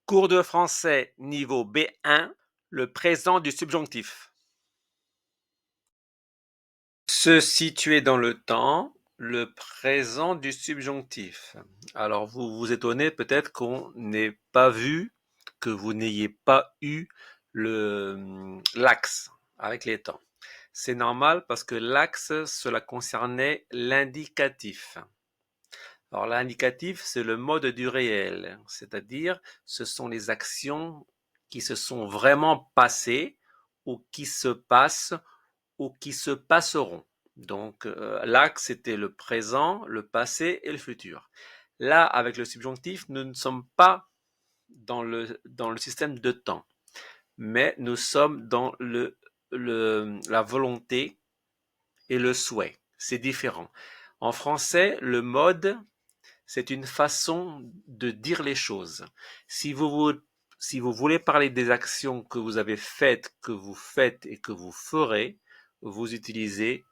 Cours de français niveau B1, le présent du subjonctif. Se situer dans le temps, le présent du subjonctif. Alors vous vous étonnez peut-être qu'on n'ait pas vu, que vous n'ayez pas eu l'axe avec les temps. C'est normal parce que l'axe, cela concernait l'indicatif. Alors l'indicatif, c'est le mode du réel, c'est-à-dire ce sont les actions qui se sont vraiment passées ou qui se passent ou qui se passeront. Donc l'axe, c'était le présent, le passé et le futur. Là, avec le subjonctif, nous ne sommes pas dans le système de temps, mais nous sommes dans la volonté et le souhait. C'est différent. En français, le mode, c'est une façon de dire les choses. Si si vous voulez parler des actions que vous avez faites, que vous faites et que vous ferez, vous utilisez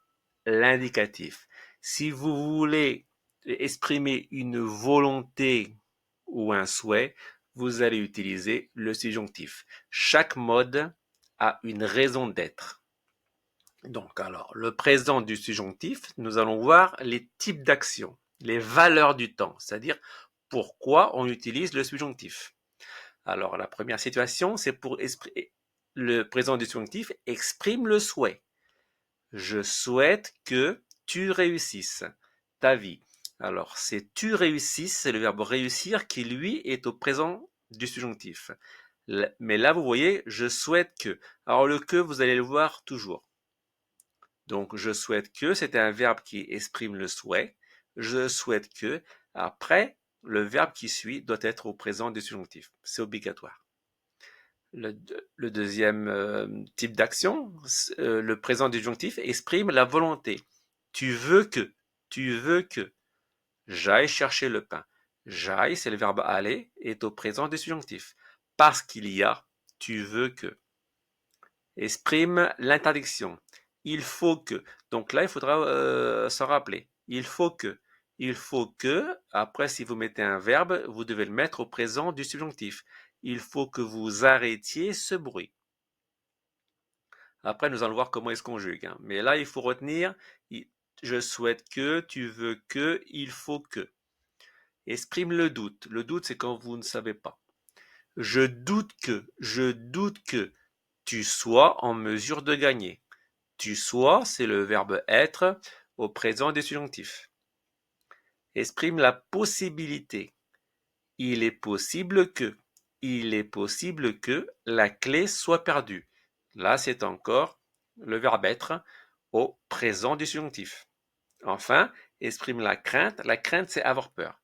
l'indicatif. Si vous voulez exprimer une volonté ou un souhait, vous allez utiliser le subjonctif. Chaque mode a une raison d'être. Donc, alors, le présent du subjonctif, nous allons voir les types d'actions, les valeurs du temps, c'est-à-dire pourquoi on utilise le subjonctif. Alors, la première situation, c'est pour le présent du subjonctif exprime le souhait. Je souhaite que tu réussisses ta vie. Alors, c'est tu réussisses, c'est le verbe réussir qui, lui, est au présent du subjonctif. Mais là, vous voyez, je souhaite que. Alors, le que, vous allez le voir toujours. Donc, je souhaite que, c'est un verbe qui exprime le souhait. Je souhaite que. Après, le verbe qui suit doit être au présent du subjonctif. C'est obligatoire. Le deuxième type d'action, le présent du disjonctif exprime la volonté. Tu veux que, tu veux que j'aille chercher le pain. J'aille, c'est le verbe aller, est au présent du subjonctif. Parce qu'il y a, tu veux que. Exprime l'interdiction. Il faut que. Donc là, il faudra s'en rappeler. Il faut que. Il faut que. Après, si vous mettez un verbe, vous devez le mettre au présent du subjonctif. Il faut que vous arrêtiez ce bruit. Après, nous allons voir comment il se conjugue. Mais là, il faut retenir, je souhaite que, tu veux que, il faut que. Exprime le doute. Le doute, c'est quand vous ne savez pas. Je doute que tu sois en mesure de gagner. Tu sois, c'est le verbe être au présent des subjonctifs. Exprime la possibilité. Il est possible que. Il est possible que la clé soit perdue. Là, c'est encore le verbe être au présent du subjonctif. Enfin, exprime la crainte. La crainte, c'est avoir peur.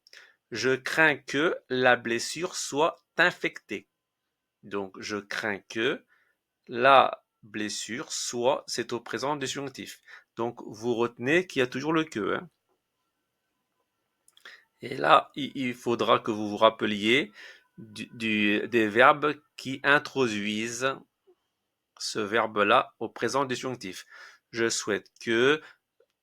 Je crains que la blessure soit infectée. Donc, je crains que la blessure soit, c'est au présent du subjonctif. Donc, vous retenez qu'il y a toujours le que. Hein. Et là, il faudra que vous vous rappeliez des verbes qui introduisent ce verbe-là au présent du subjonctif. Je souhaite que,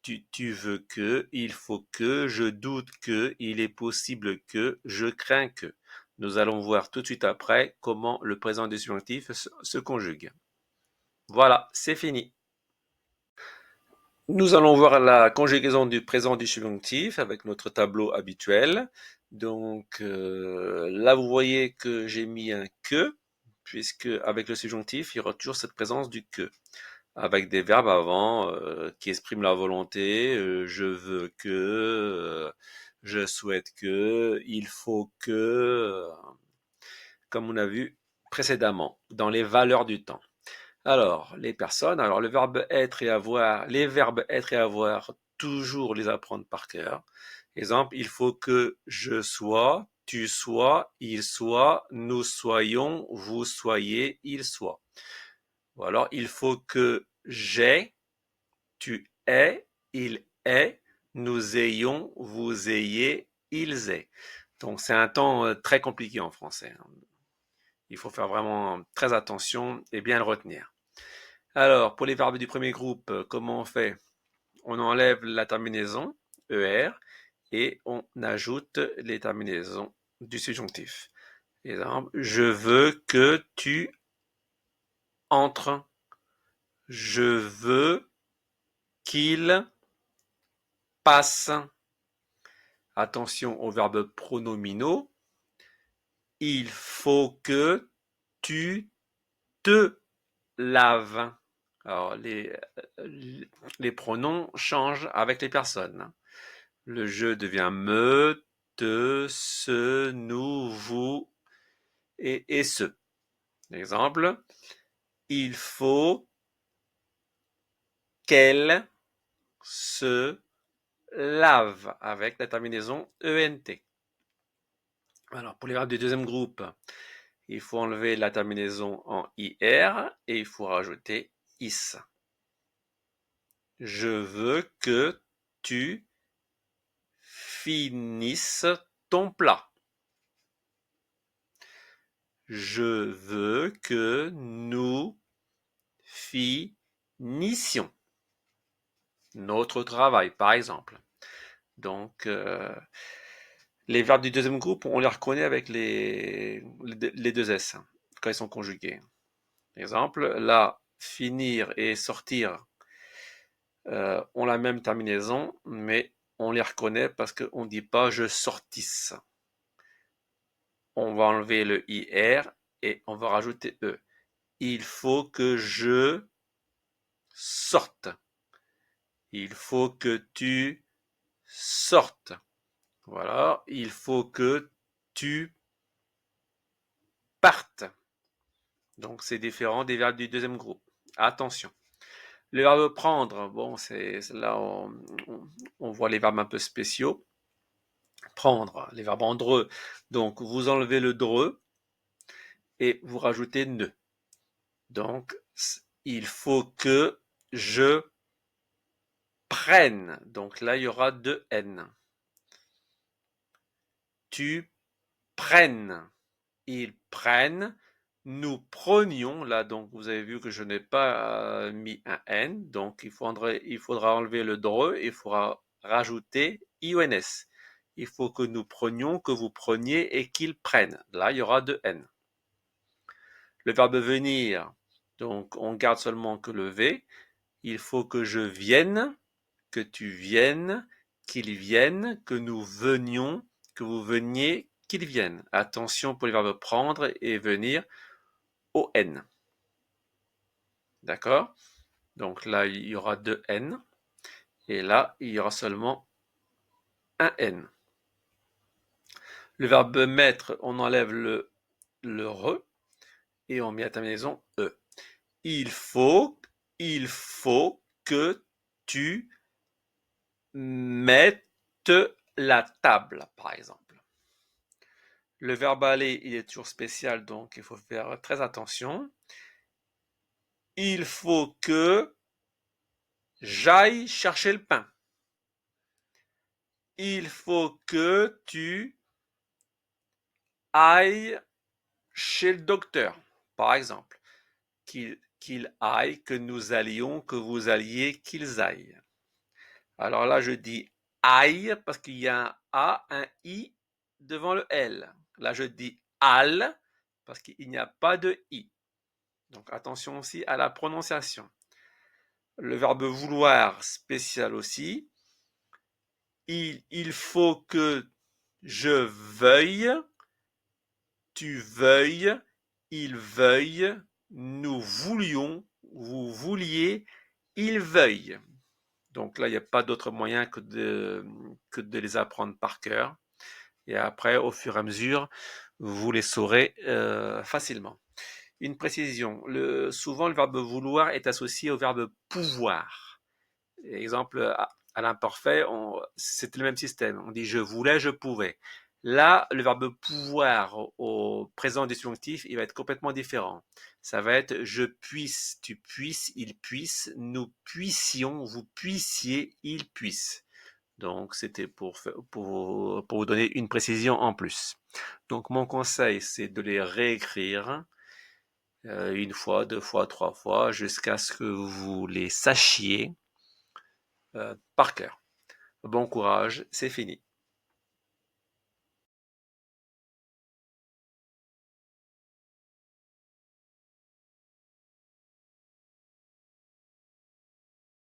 tu veux que, il faut que, je doute que, il est possible que, je crains que. Nous allons voir tout de suite après comment le présent du subjonctif se conjugue. Voilà, c'est fini. Nous allons voir la conjugaison du présent du subjonctif avec notre tableau habituel. Donc là, vous voyez que j'ai mis un que, puisque avec le subjonctif, il y aura toujours cette présence du que, avec des verbes avant qui expriment la volonté, je veux que, je souhaite que, il faut que, comme on a vu précédemment, dans les valeurs du temps. Alors, les personnes, alors le verbe être et avoir, les verbes être et avoir, toujours les apprendre par cœur. Exemple, il faut que je sois, tu sois, il soit, nous soyons, vous soyez, il soit. Ou alors, il faut que j'ai, tu aies, il est, nous ayons, vous ayez, ils aient. Donc, c'est un temps très compliqué en français. Il faut faire vraiment très attention et bien le retenir. Alors, pour les verbes du premier groupe, comment on fait? On enlève la terminaison ER et on ajoute les terminaisons du subjonctif. Exemple, je veux que tu entres. Je veux qu'il passe. Attention aux verbes pronominaux. Il faut que tu te laves. Alors, les pronoms changent avec les personnes. Le je devient me, te, ce, nous, vous et ce. Exemple, il faut qu'elle se lave avec la terminaison ENT. Alors, pour les verbes du deuxième groupe, il faut enlever la terminaison en IR et il faut rajouter IS. Je veux que tu finisses ton plat. Je veux que nous finissions notre travail, par exemple. Donc, les verbes du deuxième groupe, on les reconnaît avec les deux S quand ils sont conjugués. Exemple, là, finir et sortir ont la même terminaison, mais on les reconnaît parce qu'on ne dit pas je sortisse. On va enlever le IR et on va rajouter E. Il faut que je sorte. Il faut que tu sortes. Voilà, il faut que tu partes. Donc c'est différent des verbes du deuxième groupe. Attention. Le verbe prendre, bon, c'est là on voit les verbes un peu spéciaux. Prendre, les verbes en dreux. Donc vous enlevez le dreux et vous rajoutez ne. Donc il faut que je prenne. Donc là il y aura deux N. Tu prennes. Ils prennent. Nous prenions, là donc vous avez vu que je n'ai pas mis un N, donc il faudra enlever le dreux, il faudra rajouter IONS. Il faut que nous prenions, que vous preniez et qu'ils prennent. Là il y aura deux N. Le verbe venir, donc on garde seulement que le V. Il faut que je vienne, que tu viennes, qu'ils viennent, que nous venions, que vous veniez, qu'ils viennent. Attention pour les verbes prendre et venir. ON. D'accord? Donc là, il y aura deux N. Et là, il y aura seulement un N. Le verbe mettre, on enlève le re et on met la terminaison E. Il faut que tu mettes la table, par exemple. Le verbe aller, il est toujours spécial, donc il faut faire très attention. Il faut que j'aille chercher le pain. Il faut que tu ailles chez le docteur, par exemple. Qu'il aille, que nous allions, que vous alliez, qu'ils aillent. Alors là, je dis aille parce qu'il y a un A, un I devant le L. Là, je dis al parce qu'il n'y a pas de I. Donc attention aussi à la prononciation. Le verbe vouloir, spécial aussi. Il faut que je veuille, tu veuilles, il veuille, nous voulions, vous vouliez, il veuille. Donc là, il n'y a pas d'autre moyen que de les apprendre par cœur. Et après, au fur et à mesure, vous les saurez facilement. Une précision, souvent le verbe vouloir est associé au verbe pouvoir. Exemple, à l'imparfait, c'était le même système. On dit je voulais, je pouvais. Là, le verbe pouvoir au présent du subjonctif, il va être complètement différent. Ça va être je puisse, tu puisses, il puisse, nous puissions, vous puissiez, il puisse. Donc, c'était pour vous donner une précision en plus. Donc, mon conseil, c'est de les réécrire une fois, deux fois, trois fois, jusqu'à ce que vous les sachiez par cœur. Bon courage, c'est fini.